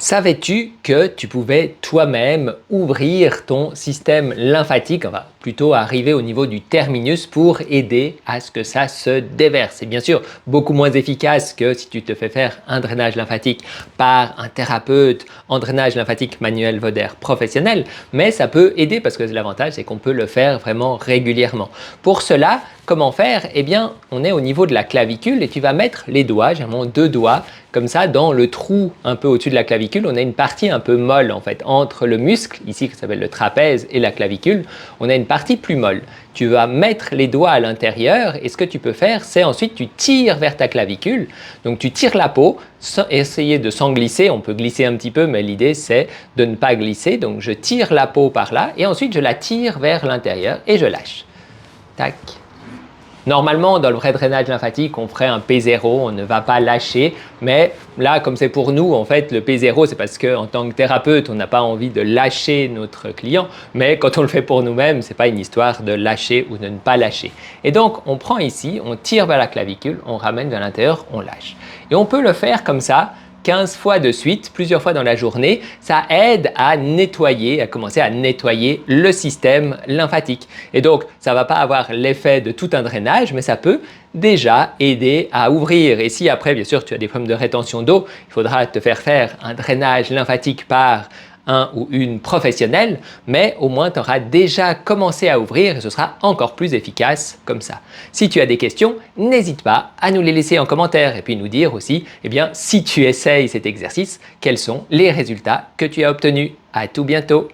Savais-tu que tu pouvais toi-même ouvrir ton système lymphatique, on va plutôt arriver au niveau du terminus pour aider à ce que ça se déverse. C'est bien sûr beaucoup moins efficace que si tu te fais faire un drainage lymphatique par un thérapeute en drainage lymphatique manuel Voder professionnel, mais ça peut aider parce que l'avantage c'est qu'on peut le faire vraiment régulièrement. Pour cela, comment faire? Eh bien, on est au niveau de la clavicule et tu vas mettre les doigts, généralement 2 doigts, comme ça dans le trou un peu au-dessus de la clavicule. On a une partie un peu molle en fait entre le muscle, ici qui s'appelle le trapèze, et la clavicule. On a une partie plus molle. Tu vas mettre les doigts à l'intérieur et ce que tu peux faire, c'est ensuite tu tires vers ta clavicule. Donc tu tires la peau, essayer de s'en glisser. On peut glisser un petit peu, mais l'idée c'est de ne pas glisser. Donc je tire la peau par là et ensuite je la tire vers l'intérieur et je lâche. Tac. Normalement, dans le vrai drainage lymphatique, on ferait un P0, on ne va pas lâcher, mais là, comme c'est pour nous, en fait, le P0, c'est parce qu'en tant que thérapeute, on n'a pas envie de lâcher notre client, mais quand on le fait pour nous-mêmes, ce n'est pas une histoire de lâcher ou de ne pas lâcher. Et donc, on prend ici, on tire vers la clavicule, on ramène vers l'intérieur, on lâche. Et on peut le faire comme ça, 15 fois de suite, plusieurs fois dans la journée, ça aide à nettoyer, à commencer à nettoyer le système lymphatique. Et donc, ça ne va pas avoir l'effet de tout un drainage, mais ça peut déjà aider à ouvrir. Et si après, bien sûr, tu as des problèmes de rétention d'eau, il faudra te faire un drainage lymphatique par un ou une professionnelle, mais au moins tu auras déjà commencé à ouvrir et ce sera encore plus efficace comme ça. Si tu as des questions, n'hésite pas à nous les laisser en commentaire et puis nous dire aussi, eh bien, si tu essayes cet exercice, quels sont les résultats que tu as obtenus. À tout bientôt!